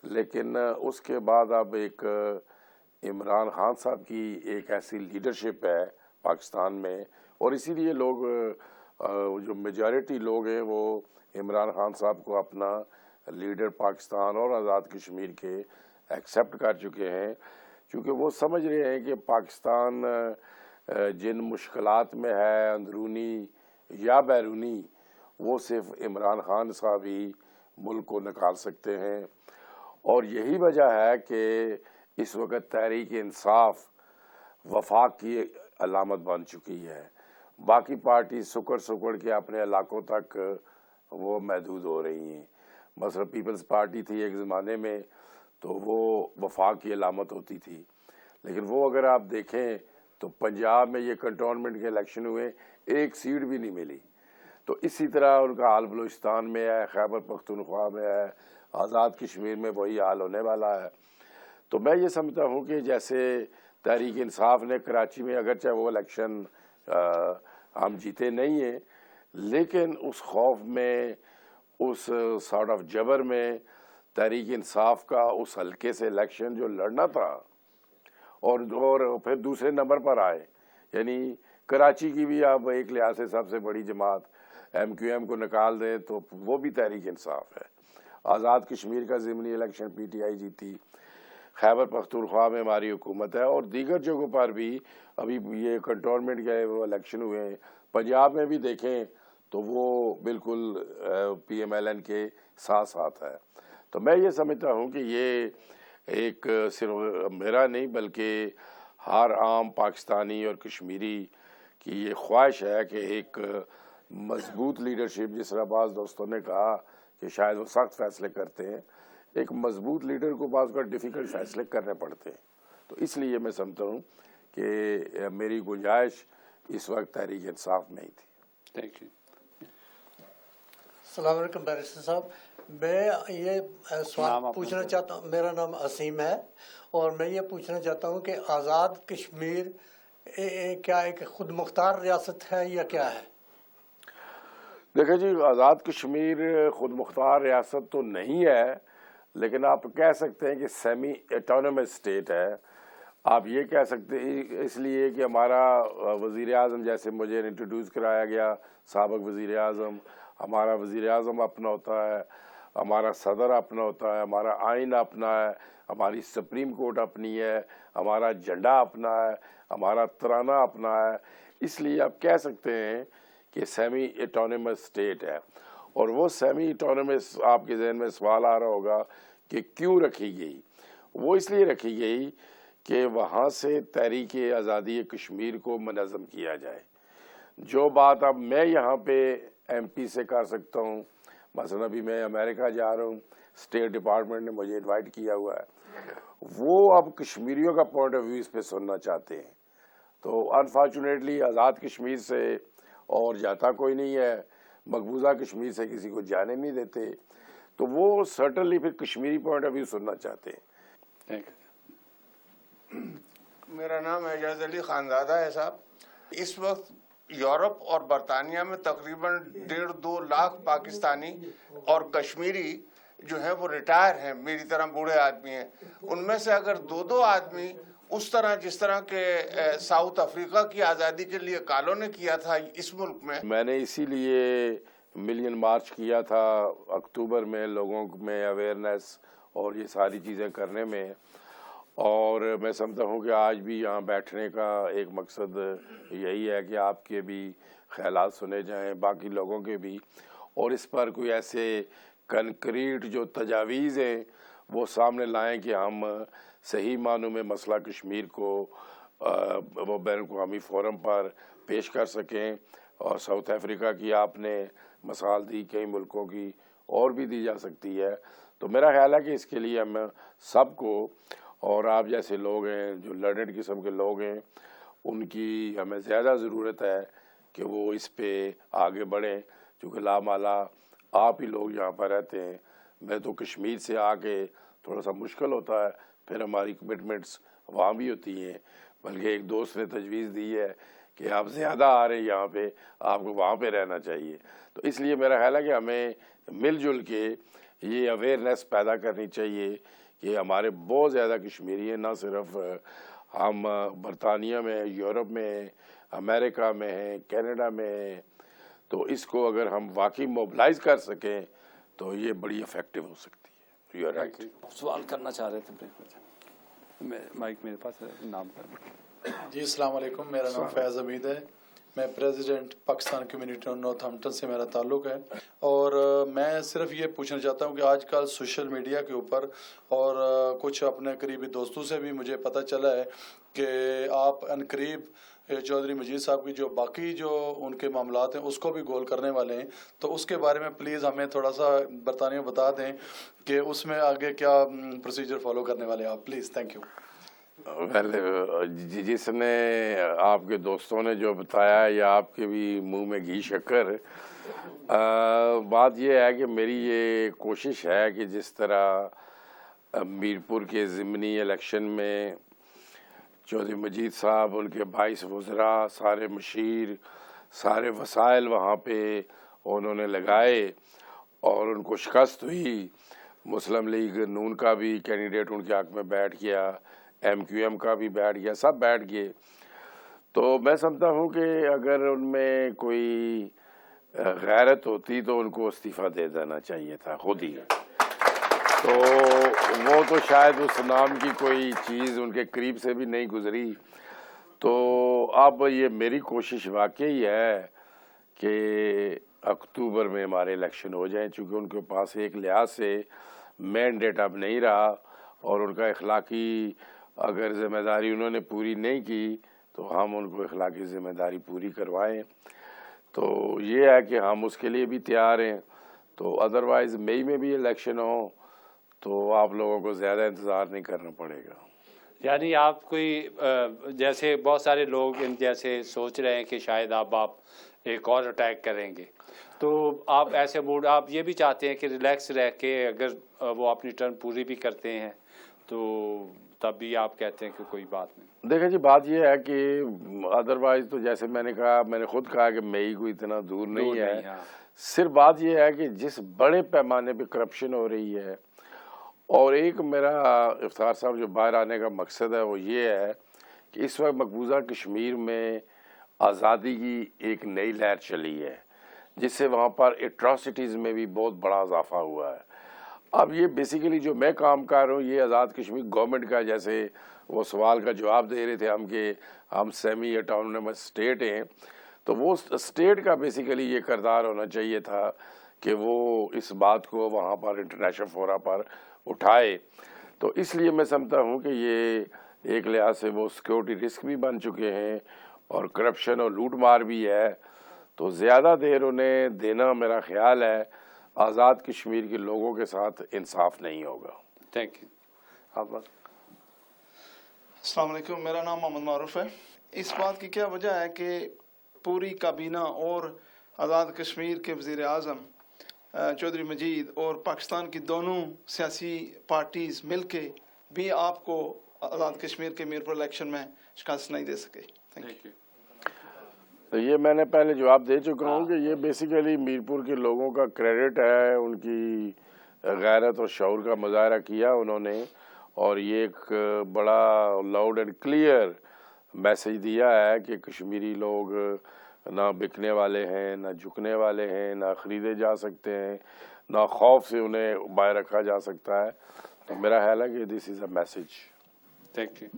لیکن اس کے بعد اب ایک عمران خان صاحب کی ایک ایسی لیڈرشپ ہے پاکستان میں، اور اسی لیے لوگ جو میجارٹی لوگ ہیں وہ عمران خان صاحب کو اپنا لیڈر پاکستان اور آزاد کشمیر کے ایکسیپٹ کر چکے ہیں، کیونکہ وہ سمجھ رہے ہیں کہ پاکستان جن مشکلات میں ہے اندرونی یا بیرونی، وہ صرف عمران خان صاحب ہی ملک کو نکال سکتے ہیں. اور یہی وجہ ہے کہ اس وقت تحریک انصاف وفاق کی علامت بن چکی ہے. باقی پارٹی سکڑ کے اپنے علاقوں تک وہ محدود ہو رہی ہیں. مثلا پیپلز پارٹی تھی ایک زمانے میں، तो वो वफाक की अलामत होती थी। लेकिन वो अगर आप देखें तो पंजाब में ये कंटोनमेंट के इलेक्शन हुए, एक सीट भी नहीं मिली। तो इसी तरह उनका हाल बलूचिस्तान में है, खैबर पख्तूनख्वा में है, आज़ाद कश्मीर में वही हाल होने वाला है। तो मैं ये समझता हूँ कि जैसे तहरीक इंसाफ ने कराची में, अगरचे वो इलेक्शन हम जीते नहीं हैं, लेकिन उस खौफ में, उस सॉर्ट ऑफ जबर में तहरीक इंसाफ का उस हल्के से इलेक्शन जो लड़ना था और फिर दूसरे नंबर पर आए, यानी कराची की भी आप एक लिहाज से सबसे बड़ी जमात MQM को निकाल दें तो वो भी तहरीक इंसाफ है। आज़ाद कश्मीर का ज़िमनी इलेक्शन PTI जीती, खैबर पख्तूनख्वा में हमारी हुकूमत है, और दीगर जगहों पर भी अभी ये कंटोनमेंट के वो इलेक्शन हुए हैं। पंजाब में भी देखें तो वो बिल्कुल PMLN के साथ साथ है। तो मैं ये समझता हूँ कि ये एक सिर्फ मेरा नहीं बल्कि हर आम पाकिस्तानी और कश्मीरी की ये ख्वाहिश है कि एक मजबूत लीडरशिप, जिस तरह बाज़ दोस्तों ने कहा कि शायद वो सख्त फैसले करते हैं, एक मजबूत लीडर को बाज़ का डिफ़िकल्ट फैसले करने पड़ते हैं। तो इसलिए मैं समझता हूँ कि मेरी गुंजाइश इस वक्त तहरीक इंसाफ में ही थी। Thank you. अस्सलाम वालेकुम बैरिस्टर साहब, मैं ये सवाल पूछना चाहता हूँ। मेरा नाम असीम है और मैं ये पूछना चाहता हूँ कि आज़ाद कश्मीर क्या एक खुद मुख्तार रियासत है या क्या है? देखिए जी, आज़ाद कश्मीर खुद मुख्तार रियासत तो नहीं है, लेकिन आप कह सकते हैं कि सेमी एटोनमस स्टेट है। आप ये कह सकते हैं इसलिए कि हमारा वज़ीर आज़म, जैसे मुझे इंट्रोड्यूस कराया गया, साबिक़ वज़ीर आज़म, हमारा वज़ीर आज़म अपना होता है, हमारा सदर अपना होता है, हमारा आइन अपना है, हमारी सुप्रीम कोर्ट अपनी है, हमारा झंडा अपना है, हमारा तराना अपना है। इसलिए आप कह सकते हैं कि सेमी एटोनमस स्टेट है। और वो सेमी एटोनमस, आपके जहन में सवाल आ रहा होगा कि क्यों रखी गई। वो इसलिए रखी गई कि वहाँ से तहरीक आज़ादी कश्मीर को मनज़्ज़म किया जाए। जो बात अब मैं यहाँ पे MP से कर सकता हूँ, मसलन अभी मैं अमेरिका जा रहा हूँ, स्टेट डिपार्टमेंट ने मुझे इनवाइट किया हुआ है, वो अब कश्मीरियों का पॉइंट ऑफ व्यू इस पे सुनना चाहते हैं। तो अनफॉर्चुनेटली आज़ाद कश्मीर से और जाता कोई नहीं है, मकबूजा कश्मीर से किसी को जाने नहीं देते, तो वो सर्टनली फिर कश्मीरी पॉइंट ऑफ व्यू सुनना चाहते हैं। मेरा नाम एजाज अली खानजादा है साहब। इस वक्त यूरोप और बरतानिया में तकरीबन 1.5-2 लाख पाकिस्तानी और कश्मीरी जो है वो रिटायर हैं, मेरी तरह बूढ़े आदमी हैं। उनमें से अगर 2-2 आदमी उस तरह जिस तरह के साउथ अफ्रीका की आज़ादी के लिए कालो ने किया था इस मुल्क में, मैंने इसीलिए मिलियन मार्च किया था अक्टूबर में, लोगों में अवेयरनेस और ये सारी चीज़ें करने में। और मैं समझता हूँ कि आज भी यहाँ बैठने का एक मकसद यही है कि आपके भी ख्यालात सुने जाएं, बाकी लोगों के भी, और इस पर कोई ऐसे कंक्रीट जो तजावीज़ हैं वो सामने लाएं कि हम सही मानों में मसला कश्मीर को वो बैन अवी फोरम पर पेश कर सकें। और साउथ अफ्रीका की आपने मिसाल दी, कई मुल्कों की और भी दी जा सकती है। तो मेरा ख्याल है कि इसके लिए हम सबको, और आप जैसे लोग हैं जो लर्नड किस्म के लोग हैं, उनकी हमें ज़्यादा ज़रूरत है कि वो इस पे आगे बढ़ें, क्योंकि लामाला आप ही लोग यहाँ पर रहते हैं। मैं तो कश्मीर से आके थोड़ा सा मुश्किल होता है, फिर हमारी कमिटमेंट्स वहाँ भी होती हैं, बल्कि एक दोस्त ने तजवीज़ दी है कि आप ज़्यादा आ रहे हैं यहाँ पे, आपको वहाँ पे रहना चाहिए। तो इसलिए मेरा ख्याल है कि हमें मिलजुल के ये अवेयरनेस पैदा करनी चाहिए कि हमारे बहुत ज़्यादा कश्मीरी हैं, ना सिर्फ हम बरतानिया में, यूरोप में, अमेरिका में हैं, कनाडा में हैं। तो इसको अगर हम वाकई मोबिलाइज कर सकें तो ये बड़ी इफेक्टिव हो सकती है। You are right. सवाल करना चाह रहे थे, माइक मेरे पास है, नाम कर। जी अस्सलाम वालेकुम, मेरा नाम फैज़ हमीद है, मैं प्रेसिडेंट पाकिस्तान कम्युनिटी नॉर्थहैम्पटन से मेरा ताल्लुक़ है। और मैं सिर्फ ये पूछना चाहता हूँ कि आजकल सोशल मीडिया के ऊपर और कुछ अपने करीबी दोस्तों से भी मुझे पता चला है कि आप अनकरीब चौधरी मजीद साहब की जो बाकी जो उनके मामलात हैं उसको भी गोल करने वाले हैं, तो उसके बारे में प्लीज़ हमें थोड़ा सा बरतानिया बता दें कि उसमें आगे क्या प्रोसीजर फॉलो करने वाले हैं आप, प्लीज़। Thank you. जिसने आपके दोस्तों ने जो बताया या आपके भी मुंह में घी शक्कर, बात यह है कि मेरी ये कोशिश है कि जिस तरह मीरपुर के ज़िमनी इलेक्शन में चौधरी मजीद साहब, उनके 22 वज़रा, सारे मशीर, सारे वसाइल वहाँ पे उन्होंने लगाए और उनको शिकस्त हुई। मुस्लिम लीग नून का भी कैंडिडेट उनके हक़ में बैठ गया, MQM का भी बैठ गया, सब बैठ गए। तो मैं समझता हूँ कि अगर उनमें कोई गैरत होती तो उनको इस्तीफ़ा दे देना चाहिए था खुद ही। तो वो तो शायद उस नाम की कोई चीज़ उनके करीब से भी नहीं गुजरी। तो अब ये मेरी कोशिश वाकई है कि अक्टूबर में हमारे इलेक्शन हो जाएं, चूँकि उनके पास एक लिहाज से मैंडेट अब नहीं रहा और उनका इखलाकी अगर ज़िम्मेदारी उन्होंने पूरी नहीं की तो हम उनको इखलाकी ज़िम्मेदारी पूरी करवाएं। तो ये है कि हम उसके लिए भी तैयार हैं। तो अदरवाइज़ मई में भी इलेक्शन हो तो आप लोगों को ज़्यादा इंतज़ार नहीं करना पड़ेगा। यानी आप कोई जैसे बहुत सारे लोग इन जैसे सोच रहे हैं कि शायद आप एक और अटैक करेंगे, तो आप ऐसे मूड आप ये भी चाहते हैं कि रिलैक्स रह के अगर वो अपनी टर्न पूरी भी करते हैं तो तब भी आप कहते हैं कि कोई बात नहीं। देखिए जी, बात ये है कि अदरवाइज तो जैसे मैंने खुद कहा कि मई को इतना दूर नहीं है। हाँ। सिर्फ बात ये है कि जिस बड़े पैमाने पे करप्शन हो रही है, और एक मेरा इफ्तार साहब जो बाहर आने का मकसद है वो ये है कि इस वक्त मकबूजा कश्मीर में आज़ादी की एक नई लहर चली है जिससे वहाँ पर एट्रॉसिटीज़ में भी बहुत बड़ा इजाफा हुआ है। अब ये बेसिकली जो मैं काम कर रहा हूँ ये आज़ाद कश्मीर गवर्नमेंट का, जैसे वो सवाल का जवाब दे रहे थे हम कि हम सेमी ऑटोनोमस स्टेट हैं, तो वो स्टेट का बेसिकली ये किरदार होना चाहिए था कि वो इस बात को वहाँ पर इंटरनेशनल फोरा पर उठाए। तो इसलिए मैं समझता हूँ कि ये एक लिहाज से वो सिक्योरिटी रिस्क भी बन चुके हैं और करप्शन और लूट मार भी है। तो ज़्यादा देर उन्हें देना मेरा ख्याल है आज़ाद कश्मीर के लोगों के साथ इंसाफ नहीं होगा। Thank you. आप बात। अस्सलाम वालेकुम, मेरा नाम मोहम्मद मारूफ है। इस बात की क्या वजह है कि पूरी काबीना और आज़ाद कश्मीर के वज़ीर आज़म चौधरी मजीद और पाकिस्तान की दोनों सियासी पार्टीज़ मिलके भी आपको आज़ाद कश्मीर के मीरपुर इलेक्शन में शिकस्त नहीं दे सके? Thank you. तो ये मैंने पहले जवाब दे चुका हूँ कि ये बेसिकली मीरपुर के लोगों का क्रेडिट है, उनकी गैरत और शऊर का मुजाहरा किया उन्होंने, और ये एक बड़ा लाउड एंड क्लियर मैसेज दिया है कि कश्मीरी लोग ना बिकने वाले हैं, ना झुकने वाले हैं, ना ख़रीदे जा सकते हैं, ना खौफ से उन्हें बाहर रखा जा सकता है। तो मेरा ख्याल है कि this is a message. Thank you.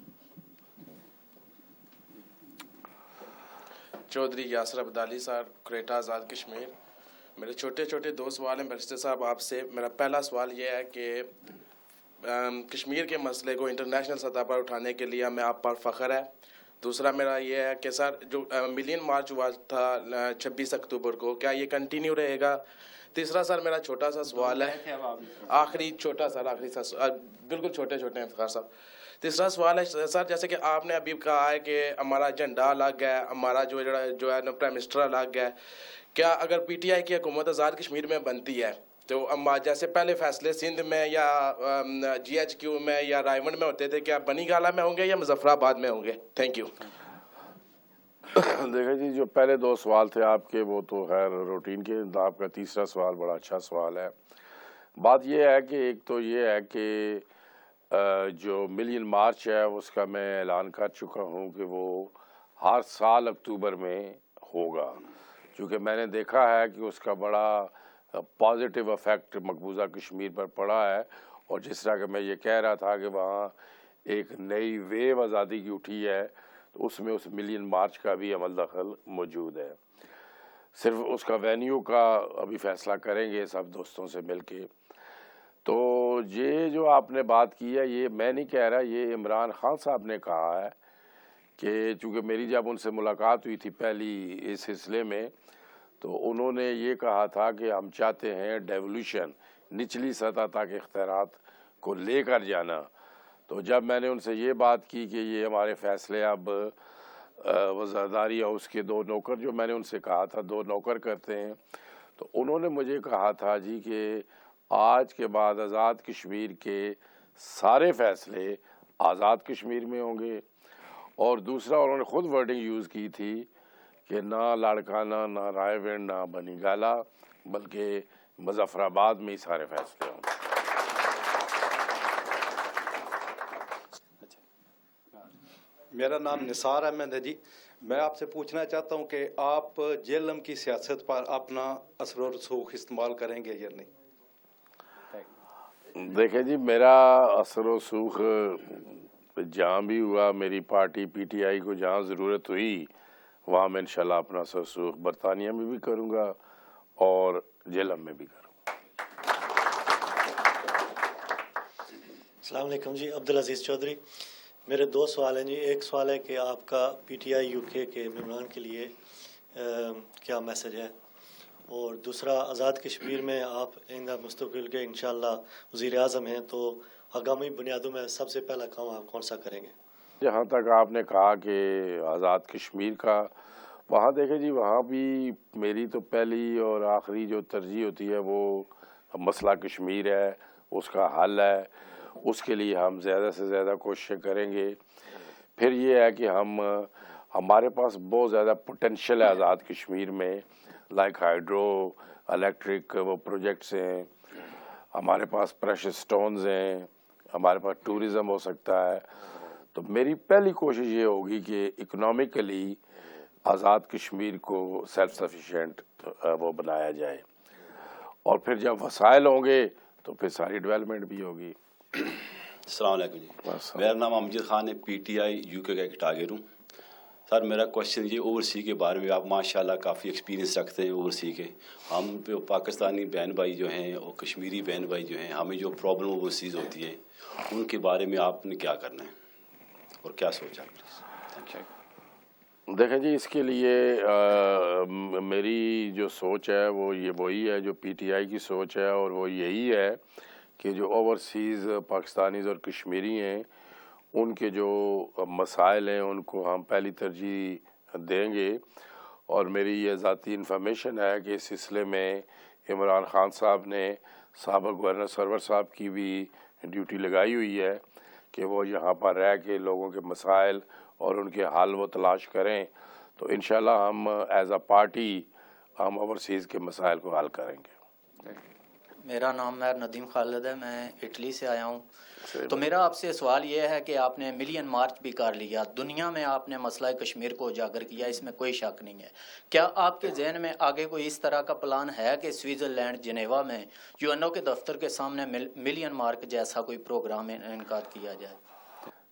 Chaudhry Yasir Abdali साहब, क्रेटा आज़ाद कश्मीर। मेरे छोटे छोटे दो सवाल हैं बैरिस्टर साहब आपसे। मेरा पहला सवाल ये है कि कश्मीर के मसले को इंटरनेशनल सतह पर उठाने के लिए हमें आप पर फ़ख्र है। दूसरा मेरा ये है कि सर जो मिलियन मार्च हुआ था 26 अक्टूबर को, क्या ये कंटिन्यू रहेगा? तीसरा सर मेरा छोटा सा सवाल है, आखिरी सा बिल्कुल छोटे हैं फ़ख्र साहब। तीसरा सवाल है सर, जैसे कि आपने अभी कहा है कि हमारा एजेंडा अलग है, हमारा जो है ना प्राइम मिनिस्टर अलग है, क्या अगर PTI की हुकूमत आज़ाद कश्मीर में बनती है तो जैसे पहले फैसले सिंध में या GHQ में या रायवंड में होते थे, क्या बनीगाला में होंगे या मुजफ्फराबाद में होंगे? Thank you. देखिए जी, जो पहले दो सवाल थे आपके वो तो खैर रूटीन के, आपका तीसरा सवाल बड़ा अच्छा सवाल है। बात ये है कि एक तो ये है कि जो मिलियन मार्च है उसका मैं ऐलान कर चुका हूँ कि वो हर साल अक्टूबर में होगा, क्योंकि मैंने देखा है कि उसका बड़ा पॉजिटिव इफ़ेक्ट मकबूजा कश्मीर पर पड़ा है। और जिस तरह कि मैं ये कह रहा था कि वहाँ एक नई वेव आज़ादी की उठी है, तो उसमें उस मिलियन मार्च का भी अमल दखल मौजूद है। सिर्फ उसका वेन्यू का अभी फ़ैसला करेंगे सब दोस्तों से मिलके। तो ये जो आपने बात की है ये मैं नहीं कह रहा, ये इमरान खान साहब ने कहा है کہ چونکہ میری جب ان سے ملاقات ہوئی تھی پہلی اس سلسلے میں تو انہوں نے یہ کہا تھا کہ ہم چاہتے ہیں ڈیولوشن نچلی سطح تک اختیارات کو لے کر جانا. تو جب میں نے ان سے یہ بات کی کہ یہ ہمارے فیصلے اب وزیرداری ہاؤس کے 2 نوکر جو میں نے ان سے کہا تھا 2 نوکر کرتے ہیں, تو انہوں نے مجھے کہا تھا جی کہ آج کے بعد آزاد کشمیر کے سارے فیصلے آزاد کشمیر میں ہوں گے. اور دوسرا انہوں نے خود ورڈنگ یوز کی تھی کہ نہ لاڑکانہ, نہ رائے ونڈ, نہ بنی گالا, بلکہ مظفر آباد میں ہی سارے فیصلے ہوں گے. میرا نام نثار احمد ہے جی. میں آپ سے پوچھنا چاہتا ہوں کہ آپ جیلم کی سیاست پر اپنا اثر و رسوخ استعمال کریں گے یا نہیں؟ دیکھیں جی, میرا اثر و رسوخ جہاں بھی ہوا, میری پارٹی پی ٹی آئی کو جہاں ضرورت ہوئی وہاں میں انشاءاللہ اپنا اثر و رسوخ برطانیہ میں بھی کروں گا اور جیلم میں بھی کروں گا. السلام علیکم جی, عبدالعزیز چودھری. میرے 2 سوال ہیں جی. ایک سوال ہے کہ آپ کا پی ٹی آئی UK کے ممبران کے لیے کیا میسج ہے, اور دوسرا آزاد کشمیر میں آپ آئندہ مستقبل کے انشاءاللہ وزیر اعظم ہیں تو آگامی بنیادوں میں سب سے پہلا کام آپ کون سا کریں گے؟ جہاں تک آپ نے کہا کہ آزاد کشمیر کا, وہاں دیکھیں جی وہاں بھی میری تو پہلی اور آخری جو ترجیح ہوتی ہے وہ مسئلہ کشمیر ہے, اس کا حل ہے, اس کے لیے ہم زیادہ سے زیادہ کوششیں کریں گے. پھر یہ ہے کہ ہمارے پاس بہت زیادہ پوٹینشیل ہے آزاد کشمیر میں, لائک ہائیڈرو الیکٹرک وہ پروجیکٹس ہیں, ہمارے پاس پریشس سٹونز ہیں, ہمارے پاس ٹورزم ہو سکتا ہے. تو میری پہلی کوشش یہ ہوگی کہ اکنامکلی آزاد کشمیر کو سیلف سفیشینٹ وہ بنایا جائے, اور پھر جب وسائل ہوں گے تو پھر ساری ڈیولپمنٹ بھی ہوگی. السلام علیکم جی. میرا نام امجد خان ہے, PTI UK کا ایک ٹاگر ہوں. سر میرا کوشچن یہ اوورسی کے بارے میں, آپ ماشاءاللہ کافی ایکسپیرینس رکھتے ہیں اوورسی کے. ہم پاکستانی بہن بھائی جو ہیں اور کشمیری بہن بھائی جو ہیں, ہمیں جو پرابلم اوورسیز ہوتی ہے ان کے بارے میں آپ نے کیا کرنا ہے اور کیا سوچا؟ دیکھیں جی, اس کے لیے میری جو سوچ ہے وہ یہ وہی ہے جو PTI کی سوچ ہے, اور وہ یہی ہے کہ جو اوورسیز پاکستانیز اور کشمیری ہیں ان کے جو مسائل ہیں ان کو ہم پہلی ترجیح دیں گے. اور میری یہ ذاتی انفارمیشن ہے کہ اس سلسلے میں عمران خان صاحب نے سابق گورنر سرور صاحب کی بھی ڈیوٹی لگائی ہوئی ہے کہ وہ یہاں پر رہ کے لوگوں کے مسائل اور ان کے حل وہ تلاش کریں. تو انشاءاللہ ہم ایز اے پارٹی ہم اوورسیز کے مسائل کو حل کریں گے. میرا نام مہر ندیم خالد ہے, میں اٹلی سے آیا ہوں. تو میرا آپ سے سوال یہ ہے کہ آپ نے ملین مارچ بھی کر لیا, دنیا میں آپ نے مسئلہ کشمیر کو اجاگر کیا, اس میں کوئی شک نہیں ہے. کیا آپ کے ذہن میں آگے کوئی اس طرح کا پلان ہے کہ سوئٹزرلینڈ جنیوا میں UN کے دفتر کے سامنے ملین مارچ جیسا کوئی پروگرام انعقاد کیا جائے؟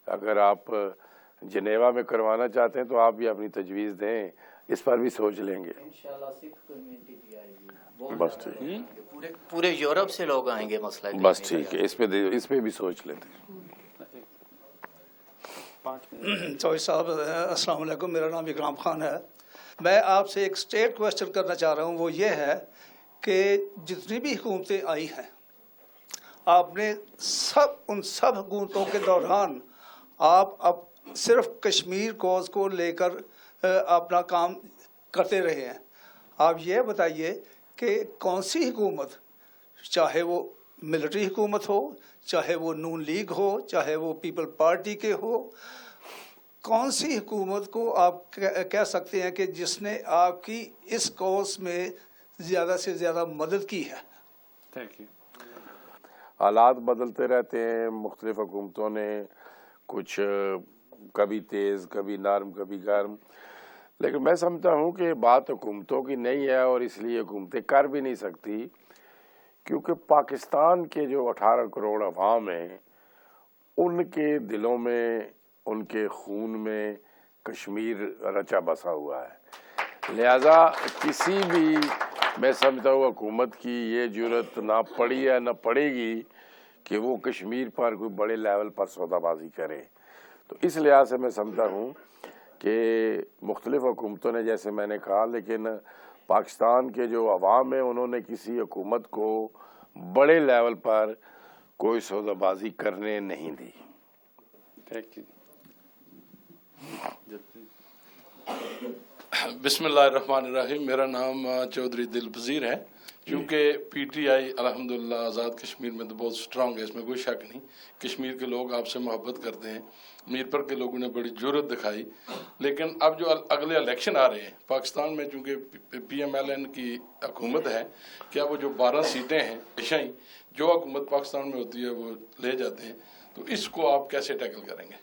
اگر آپ جنیوا میں کروانا چاہتے ہیں تو آپ بھی اپنی تجویز دیں, اس پر بھی سوچ لیں گے. انشاءاللہ سکھ کمیونٹی بھی آئے گی. بس ٹھیک, پورے یورپ سے لوگ آئیں گے مسئلہ. بس ٹھیک ہے, اس پہ بھی سوچ لیتے ہیں. چوہدری صاحب السلام علیکم, میرا نام اکرام خان ہے. میں آپ سے ایک اسٹیٹ کویسچن کرنا چاہ رہا ہوں, وہ یہ ہے کہ جتنی بھی حکومتیں آئی ہیں آپ نے ان سب حکومتوں کے دوران آپ صرف کشمیر کوز کو لے کر اپنا کام کرتے رہے ہیں. آپ یہ بتائیے کہ کون سی حکومت, چاہے وہ ملٹری حکومت ہو, چاہے وہ نون لیگ ہو, چاہے وہ پیپل پارٹی کے ہو, کون سی حکومت کو آپ کہہ سکتے ہیں کہ جس نے آپ کی اس کوس میں زیادہ سے زیادہ مدد کی ہے؟ Thank you. حالات بدلتے رہتے ہیں, مختلف حکومتوں نے کچھ کبھی تیز, کبھی نرم, کبھی گرم, لیکن میں سمجھتا ہوں کہ بات حکومتوں کی نہیں ہے, اور اس لیے حکومتیں کر بھی نہیں سکتی, کیونکہ پاکستان کے جو 18 کروڑ عوام ہیں ان کے دلوں میں, ان کے خون میں کشمیر رچا بسا ہوا ہے. لہذا کسی بھی, میں سمجھتا ہوں حکومت کی یہ جرت نہ پڑی ہے نہ پڑے گی کہ وہ کشمیر پر کوئی بڑے لیول پر سودا بازی کرے. تو اس لحاظ سے میں سمجھتا ہوں کہ مختلف حکومتوں نے جیسے میں نے کہا، لیکن پاکستان کے جو عوام ہیں انہوں نے کسی حکومت کو بڑے لیول پر کوئی سودا بازی کرنے نہیں دی. بسم اللہ الرحمن الرحیم. میرا نام چودھری دل پذیر ہے. چونکہ پی ٹی آئی الحمدللہ آزاد کشمیر میں تو بہت سٹرانگ ہے، اس میں کوئی شک نہیں. کشمیر کے لوگ آپ سے محبت کرتے ہیں. میر کے لوگوں نے بڑی جرت دکھائی. لیکن اب جو اگلے الیکشن آ رہے ہیں پاکستان میں، چونکہ پی ایم ایل این کی حکومت ہے، کیا وہ جو 12 سیٹیں ہیں پیشائی جو حکومت پاکستان میں ہوتی ہے وہ لے جاتے ہیں، تو اس کو آپ کیسے ٹیکل کریں گے؟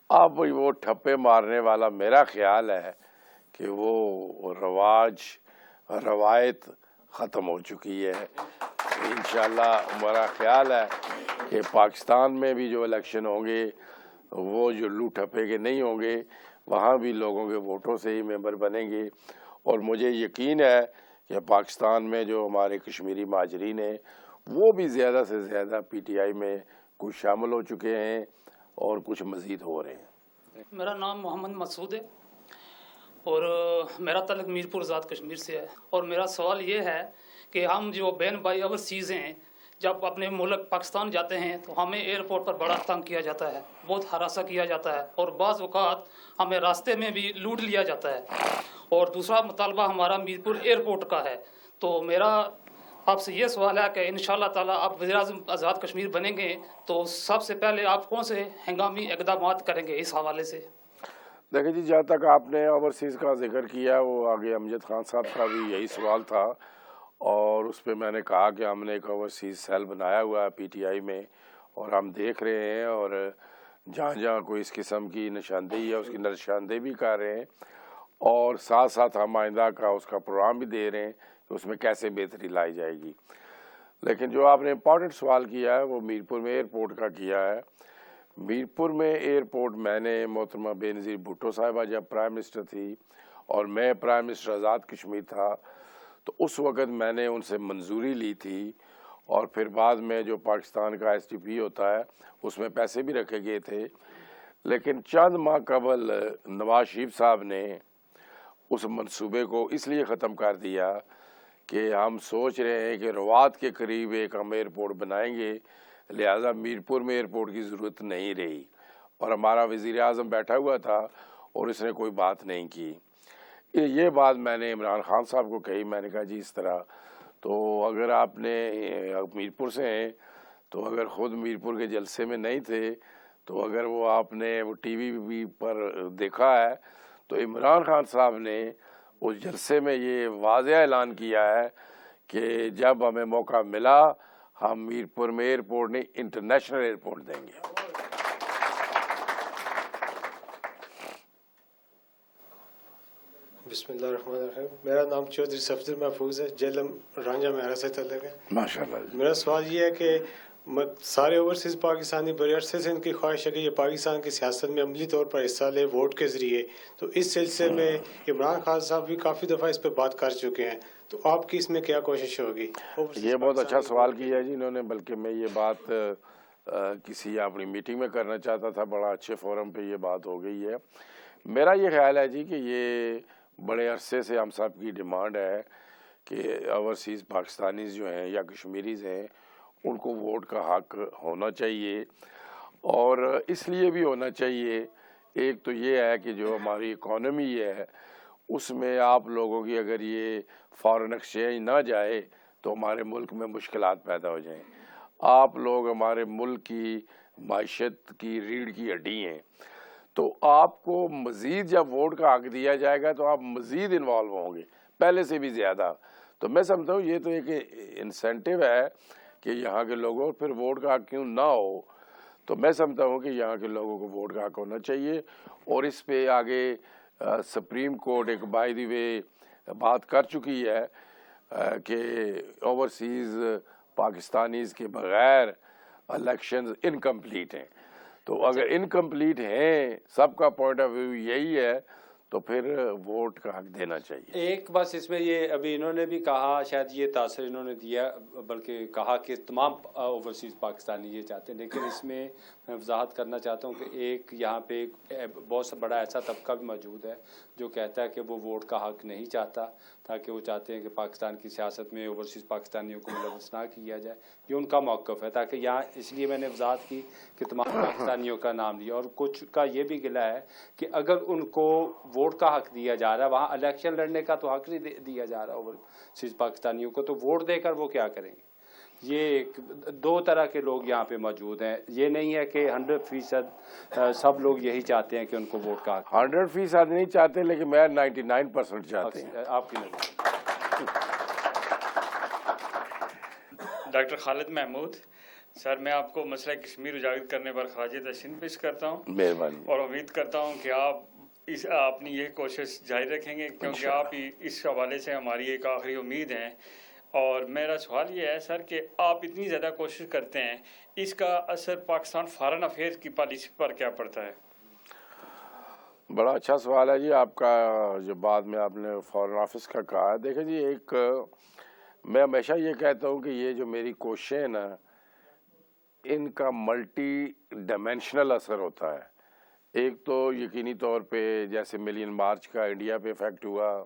اب وہ ٹھپے مارنے والا میرا خیال ہے کہ وہ روایت ختم ہو چکی ہے. انشاءاللہ ہمارا خیال ہے کہ پاکستان میں بھی جو الیکشن ہوں گے وہ جو لو ٹھپے کے نہیں ہوں گے، وہاں بھی لوگوں کے ووٹوں سے ہی ممبر بنیں گے. اور مجھے یقین ہے کہ پاکستان میں جو ہمارے کشمیری مہاجرین ہیں وہ بھی زیادہ سے زیادہ پی ٹی آئی میں کچھ شامل ہو چکے ہیں اور کچھ مزید ہو رہے ہیں. میرا نام محمد مسعود ہے اور میرا تعلق میرپور آزاد کشمیر سے ہے. اور میرا سوال یہ ہے کہ ہم جو بین بائی اوورسیز ہیں، جب اپنے ملک پاکستان جاتے ہیں تو ہمیں ایئرپورٹ پر بڑا تنگ کیا جاتا ہے، بہت ہراساں کیا جاتا ہے، اور بعض اوقات ہمیں راستے میں بھی لوٹ لیا جاتا ہے. اور دوسرا مطالبہ ہمارا میرپور ایئرپورٹ کا ہے. تو میرا آپ سے یہ سوال ہے کہ انشاءاللہ تعالیٰ آپ وزیر اعظم آزاد کشمیر بنیں گے تو سب سے پہلے آپ کون سے ہنگامی اقدامات کریں گے اس حوالے سے؟ دیکھیں جی، جہاں تک آپ نے اوورسیز کا ذکر کیا وہ آگے امجد خان صاحب کا بھی یہی سوال تھا، اور اس پہ میں نے کہا کہ ہم نے ایک اوورسیز سیل بنایا ہوا ہے پی ٹی آئی میں، اور ہم دیکھ رہے ہیں اور جہاں جہاں کوئی اس قسم کی نشاندہی ہے اس کی نشاندہی بھی کر رہے ہیں، اور ساتھ ساتھ ہم آئندہ کا اس کا پروگرام بھی دے رہے ہیں کہ اس میں کیسے بہتری لائی جائے گی. لیکن جو آپ نے امپورٹنٹ سوال کیا ہے وہ میرپور میں ایئرپورٹ کا کیا ہے. میرپور میں ایئرپورٹ میں نے محترمہ بے نظیر بھٹو صاحبہ جب پرائم منسٹر تھی اور میں پرائم منسٹر آزاد کشمیر تھا تو اس وقت میں نے ان سے منظوری لی تھی، اور پھر بعد میں جو پاکستان کا ایس ٹی پی ہوتا ہے اس میں پیسے بھی رکھے گئے تھے. لیکن چند ماہ قبل نواز شریف صاحب نے اس منصوبے کو اس لیے ختم کر دیا کہ ہم سوچ رہے ہیں کہ روات کے قریب ایک ہم ایئرپورٹ بنائیں گے، لہٰذا میرپور میں ایئرپورٹ کی ضرورت نہیں رہی. اور ہمارا وزیر اعظم بیٹھا ہوا تھا اور اس نے کوئی بات نہیں کی. یہ بات میں نے عمران خان صاحب کو کہی. میں نے کہا جی اس طرح تو اگر آپ نے میرپور سے ہیں تو اگر خود میرپور کے جلسے میں نہیں تھے تو اگر وہ آپ نے وہ ٹی وی پر دیکھا ہے تو عمران خان صاحب نے اس جلسے میں یہ واضح اعلان کیا ہے کہ جب ہمیں موقع ملا ہم میرپور میں ایئرپورٹ نہیں انٹرنیشنل ایئرپورٹ دیں گے. بسم اللہ الرحمن الرحیم. میرا نام چودھری صفدر محفوظ ہے، جیلم رانجھا محرہ سے تعلق ہے. ماشاءاللہ. میرا سوال یہ ہے کہ سارے اوورسیز پاکستانی بڑے عرصے سے ان کی خواہش ہے کہ یہ پاکستان کی سیاست میں عملی طور پر حصہ لے ووٹ کے ذریعے. تو اس سلسلے میں عمران خان صاحب بھی کافی دفعہ اس پہ بات کر چکے ہیں، تو آپ کی اس میں کیا کوشش ہوگی؟ یہ بہت اچھا سوال کیا جی انہوں نے، بلکہ میں یہ بات کسی اپنی میٹنگ میں کرنا چاہتا تھا. بڑا اچھے فورم پہ یہ بات ہو گئی ہے. میرا یہ خیال ہے جی کہ یہ بڑے عرصے سے ہم سب کی ڈیمانڈ ہے کہ اوورسیز پاکستانیز جو ہیں یا کشمیریز ہیں ان کو ووٹ کا حق ہونا چاہیے. اور اس لیے بھی ہونا چاہیے، ایک تو یہ ہے کہ جو ہماری اکانومی ہے اس میں آپ لوگوں کی اگر یہ فارن ایکسچینج نہ جائے تو ہمارے ملک میں مشکلات پیدا ہو جائیں. آپ لوگ ہمارے ملک کی معیشت کی ریڑھ کی ہڈی ہیں، تو آپ کو مزید جب ووٹ کا حق دیا جائے گا تو آپ مزید انوالو ہوں گے پہلے سے بھی زیادہ. تو میں سمجھتا ہوں یہ تو ایک انسینٹیو ہے کہ یہاں کے لوگوں پھر ووٹ کا حق کیوں نہ ہو. تو میں سمجھتا ہوں کہ یہاں کے لوگوں کو ووٹ کا حق ہونا چاہیے. اور اس پہ آگے سپریم کورٹ ایک بائی دی وے بات کر چکی ہے کہ اوورسیز پاکستانیز کے بغیر الیکشنز انکمپلیٹ ہیں. تو اگر انکمپلیٹ ہیں، سب کا پوائنٹ آف ویو یہی ہے، تو پھر ووٹ کا حق دینا چاہیے. ایک بس اس میں یہ ابھی انہوں نے بھی کہا، شاید یہ تاثر انہوں نے دیا، بلکہ کہا کہ تمام اوورسیز پاکستانی یہ چاہتے ہیں، لیکن اس میں میں وضاحت کرنا چاہتا ہوں کہ ایک یہاں پہ ایک بہت بڑا ایسا طبقہ بھی موجود ہے جو کہتا ہے کہ وہ ووٹ کا حق نہیں چاہتا، تاکہ وہ چاہتے ہیں کہ پاکستان کی سیاست میں اوورسیز پاکستانیوں کو ملوث نہ کیا جائے. یہ ان کا موقف ہے، تاکہ یہاں اس لیے میں نے وضاحت کی کہ تمام پاکستانیوں کا نام لیا. اور کچھ کا یہ بھی گلہ ہے کہ اگر ان کو ووٹ کا حق دیا جا رہا ہے، وہاں الیکشن لڑنے کا تو حق نہیں دیا جا رہا اوورسیز پاکستانیوں کو، تو ووٹ دے کر وہ کیا کریں گے؟ یہ دو طرح کے لوگ یہاں پہ موجود ہیں. یہ نہیں ہے کہ 100% سب لوگ یہی چاہتے ہیں کہ ان کو ووٹ کا حق. 100% نہیں چاہتے، لیکن میں 99% چاہتے ہیں. آپ کی نظر؟ ڈاکٹر خالد محمود سر، میں آپ کو مسئلہ کشمیر اجاگر کرنے پر خراج تحسین پیش کرتا ہوں. مہربانی. اور امید کرتا ہوں کہ آپ اپنی یہ کوشش جاری رکھیں گے، کیونکہ آپ اس حوالے سے ہماری ایک آخری امید ہیں. اور میرا سوال یہ ہے سر کہ آپ اتنی زیادہ کوشش کرتے ہیں، اس کا اثر پاکستان فارن افیئرز کی پالیسی پر کیا پڑتا ہے؟ بڑا اچھا سوال ہے جی آپ کا، جو بعد میں آپ نے فارن آفس کا کہا ہے. دیکھیں جی، ایک میں ہمیشہ یہ کہتا ہوں کہ یہ جو میری کوششیں ہیں نا، ان کا ملٹی ڈائمینشنل اثر ہوتا ہے. ایک تو یقینی طور پہ جیسے ملین مارچ کا انڈیا پہ افیکٹ ہوا.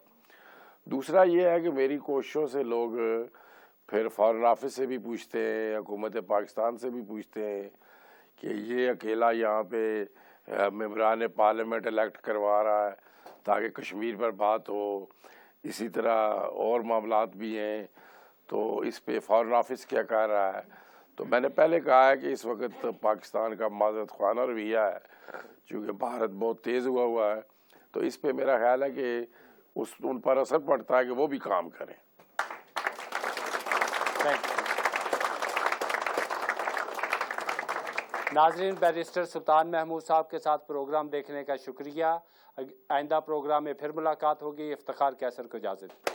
دوسرا یہ ہے کہ میری کوششوں سے لوگ پھر فارن آفس سے بھی پوچھتے ہیں، حکومت پاکستان سے بھی پوچھتے ہیں کہ یہ اکیلا یہاں پہ ممبران پارلیمنٹ الیکٹ کروا رہا ہے تاکہ کشمیر پر بات ہو. اسی طرح اور معاملات بھی ہیں، تو اس پہ فارن آفس کیا کہہ رہا ہے. تو میں نے پہلے کہا ہے کہ اس وقت پاکستان کا معذرت خوانا رویہ ہے، چونکہ بھارت بہت تیز ہوا ہے، تو اس پہ میرا خیال ہے کہ ان پر اثر پڑتا ہے کہ وہ بھی کام کریں. ناظرین، بیرسٹر سلطان محمود صاحب کے ساتھ پروگرام دیکھنے کا شکریہ. آئندہ پروگرام میں پھر ملاقات ہوگی. افتخار کیسر کو اجازت.